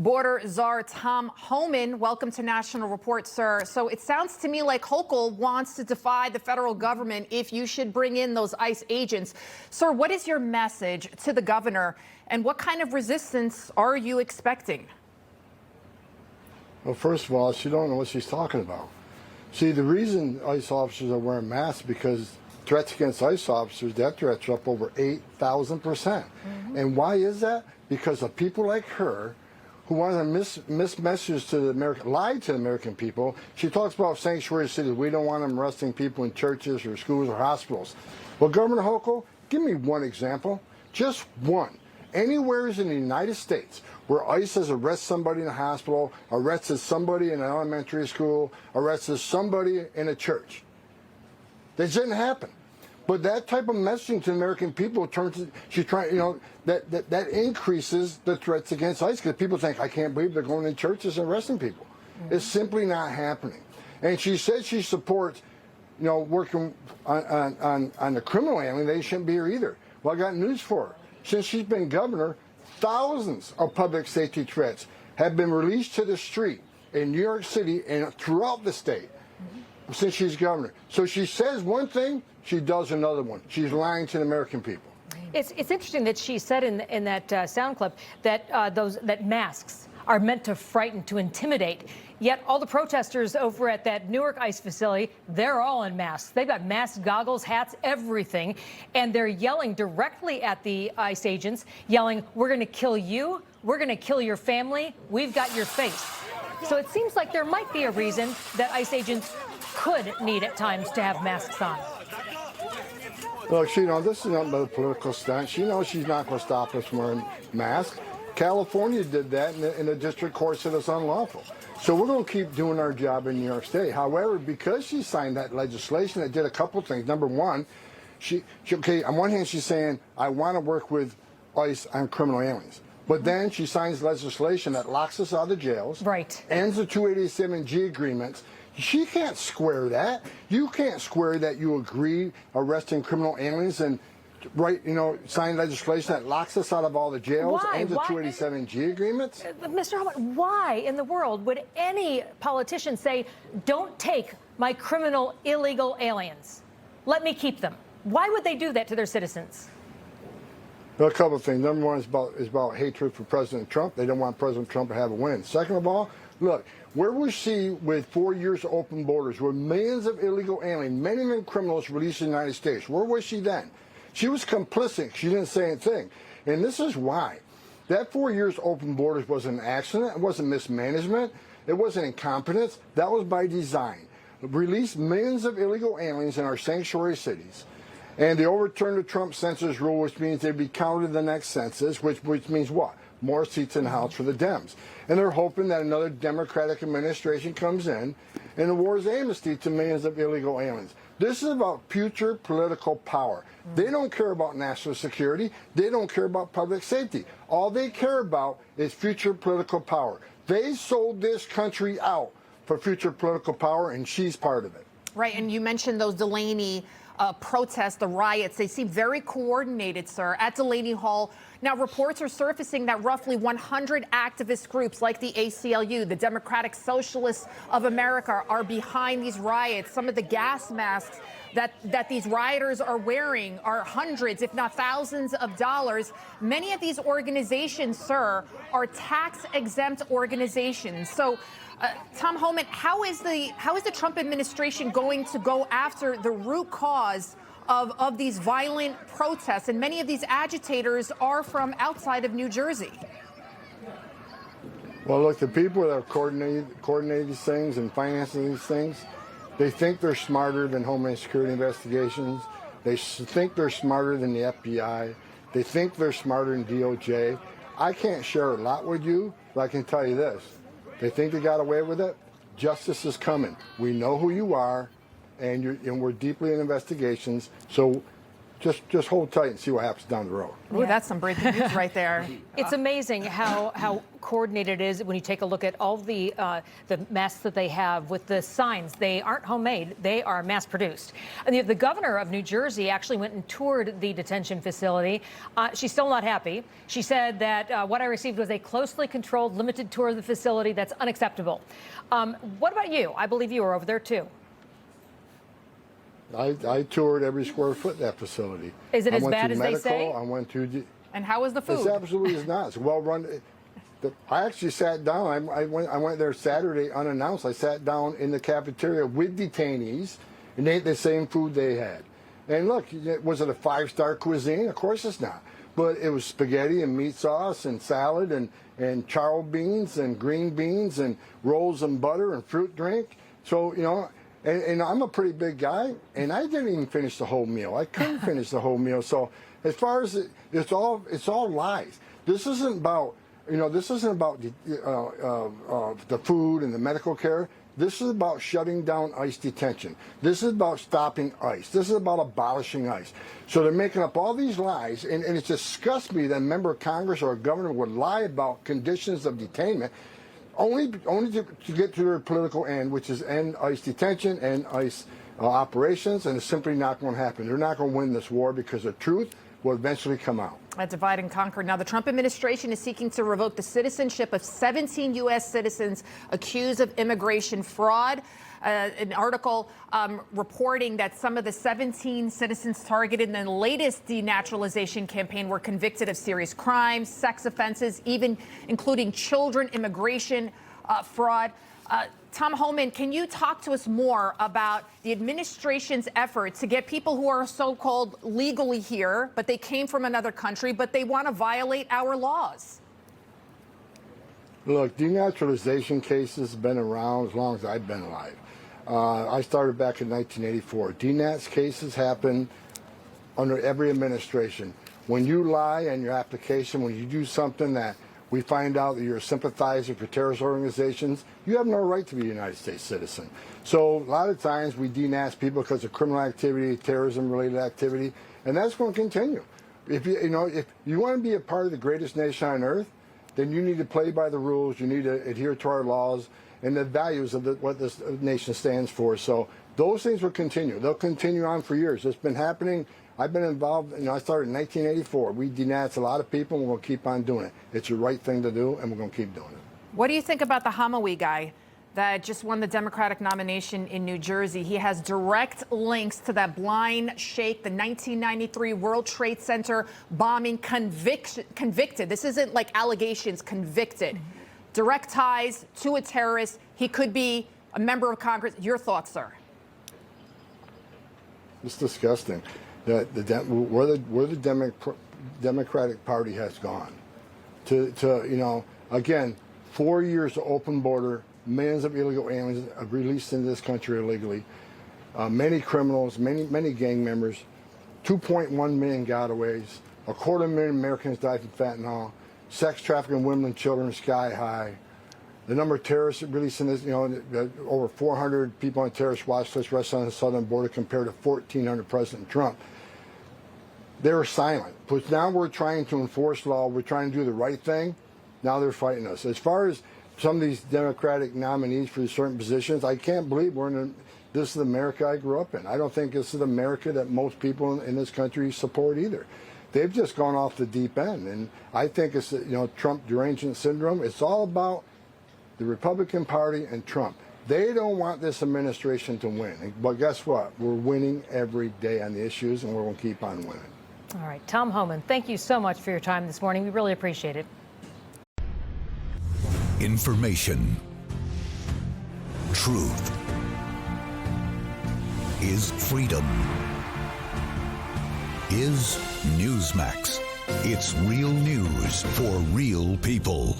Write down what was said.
Border Czar Tom Homan, welcome to National Report, sir. So it sounds to me like Hochul wants to defy the federal government if you should bring in those ICE agents. Sir, what is your message to the governor, and what kind of resistance are you expecting? Well, first of all, she don't know what she's talking about. See, the reason ICE officers are wearing masks because threats against ICE officers, death threats are up over 8,000%. And why is that? Because of people like her who want to miss messages to the American, lie to the American people. She talks about sanctuary cities. We don't want them arresting people in churches or schools or hospitals. Well, Governor Hochul, give me one example, just one. Anywhere in the United States where ICE has arrested somebody in a hospital, arrested somebody in an elementary school, arrested somebody in a church. That didn't happen. But that type of messaging to the American people she's trying, that increases the threats against ICE because people think, I can't believe they're going in churches and arresting people. It's simply not happening. And she said she supports, working on the criminal alien. They shouldn't be here either. Well, I got news for her. Since she's been governor, thousands of public safety threats have been released to the street in New York City and throughout the state since she's governor. So she says one thing, she does another one. She's lying to the American people. It's interesting that she said in that sound clip that that masks are meant to frighten, to intimidate. Yet all the protesters over at that Newark ICE facility, they're all in masks. They've got masks, goggles, hats, everything. And they're yelling directly at the ICE agents, yelling, we're going to kill you. We're going to kill your family. We've got your face. So it seems like there might be a reason that ICE agents could need at times to have masks on. Look, this is not a political stunt. She knows she's not going to stop us wearing masks. California did that, and the district court said it's unlawful. So we're going to keep doing our job in New York State. However, because she signed that legislation, it did a couple things. Number one, okay, on one hand, she's saying, I want to work with ICE on criminal aliens. But then she signs legislation that locks us out of jails, right, ends the 287G agreements. She can't square that. You can't square that you agree arresting criminal aliens and sign legislation that locks us out of all the jails, ends the 287G agreements. Mr. Homan, why in the world would any politician say, don't take my criminal illegal aliens? Let me keep them. Why would they do that to their citizens? Well, a couple of things. Number one is about hatred for President Trump. They don't want President Trump to have a win. Second of all, look, where was she with 4 years of open borders, with millions of illegal aliens, many of them criminals released in the United States? Where was she then? She was complicit. She didn't say anything. And this is why. That 4 years open borders wasn't an accident. It wasn't mismanagement. It wasn't incompetence. That was by design. Release millions of illegal aliens in our sanctuary cities. And they overturned the Trump census rule, which means they'd be counted in the next census, which means what? More seats in the House for the Dems. And they're hoping that another Democratic administration comes in and awards amnesty to millions of illegal aliens. This is about future political power. They don't care about national security. They don't care about public safety. All they care about is future political power. They sold this country out for future political power, and she's part of it. Right, and you mentioned those Delaney protests, the riots. They seem very coordinated, sir, at Delaney Hall. Now, reports are surfacing that roughly 100 activist groups like the ACLU, the Democratic Socialists of America, are behind these riots. Some of the gas masks that these rioters are wearing are hundreds, if not thousands of dollars. Many of these organizations, sir, are tax-exempt organizations. So, Tom Homan, how is the Trump administration going to go after the root cause of these violent protests? And many of these agitators are from outside of New Jersey. Well, look, the people that are coordinating these things and financing these things, they think they're smarter than Homeland Security investigations. They think they're smarter than the FBI. They think they're smarter than DOJ. I can't share a lot with you, but I can tell you this. They think they got away with it. Justice is coming. We know who you are, and we're deeply in investigations. So just hold tight and see what happens down the road. Ooh, that's some breaking news right there. It's amazing how coordinated it is when you take a look at all the masks that they have with the signs. They aren't homemade; they are mass-produced. And the governor of New Jersey actually went and toured the detention facility. She's still not happy. She said that what I received was a closely controlled, limited tour of the facility. That's unacceptable. What about you? I believe you were over there too. I toured every square foot of that facility. Is it as bad as medical, they say? I went to. And how was the food? It absolutely is not. It's well run. I actually sat down. I went there Saturday unannounced. I sat down in the cafeteria with detainees and ate the same food they had. And look, was it a 5-star cuisine? Of course it's not. But it was spaghetti and meat sauce and salad and charro beans and green beans and rolls and butter and fruit drink. So, you know, and I'm a pretty big guy, and I didn't even finish the whole meal. I couldn't finish the whole meal. So as far as it's all lies. This isn't about, you know, this isn't about the food and the medical care. This is about shutting down ICE detention. This is about stopping ICE. This is about abolishing ICE. So they're making up all these lies, and it disgusts me that a member of Congress or a governor would lie about conditions of detainment only to get to their political end, which is end ICE detention and ICE operations, and it's simply not going to happen. They're not going to win this war because the truth will eventually come out. Divide and conquer. Now, the Trump administration is seeking to revoke the citizenship of 17 U.S. citizens accused of immigration fraud. An article reporting that some of the 17 citizens targeted in the latest denaturalization campaign were convicted of serious crimes, sex offenses, even including children immigration fraud. Tom Homan, can you talk to us more about the administration's effort to get people who are so-called legally here, but they came from another country, but they want to violate our laws? Look, denaturalization cases have been around as long as I've been alive. I started back in 1984. Denats cases happen under every administration. When you lie in your application, when you do something that we find out that you're a sympathizer for terrorist organizations, you have no right to be a United States citizen. So a lot of times we denast people because of criminal activity, terrorism-related activity, and that's going to continue. If you want to be a part of the greatest nation on earth, then you need to play by the rules. You need to adhere to our laws and the values of what this nation stands for. So those things will continue. They'll continue on for years. It's been happening. I've been involved, I started in 1984. We denounced a lot of people, and we'll keep on doing it. It's the right thing to do, and we're going to keep doing it. What do you think about the Hamawi guy that just won the Democratic nomination in New Jersey? He has direct links to that blind sheikh, the 1993 World Trade Center bombing, convicted. This isn't like allegations, convicted. Direct ties to a terrorist. He could be a member of Congress. Your thoughts, sir? It's disgusting that where the Democratic Party has gone. Again, 4 years of open border, millions of illegal aliens released into this country illegally, many criminals, many gang members, 2.1 million gotaways, 250,000 Americans died from fentanyl, sex trafficking women and children sky high. The number of terrorists released in this, over 400 people on terrorist watch list arrested on the southern border compared to 1,400 President Trump. They were silent. But now we're trying to enforce law. We're trying to do the right thing. Now they're fighting us. As far as some of these Democratic nominees for certain positions, I can't believe this is the America I grew up in. I don't think this is the America that most people in this country support either. They've just gone off the deep end. And I think it's, Trump derangement syndrome. It's all about the Republican Party and Trump. They don't want this administration to win. But guess what? We're winning every day on the issues, and we're going to keep on winning. All right. Tom Homan, thank you so much for your time this morning. We really appreciate it. Information. Truth is freedom. Is Newsmax. It's real news for real people.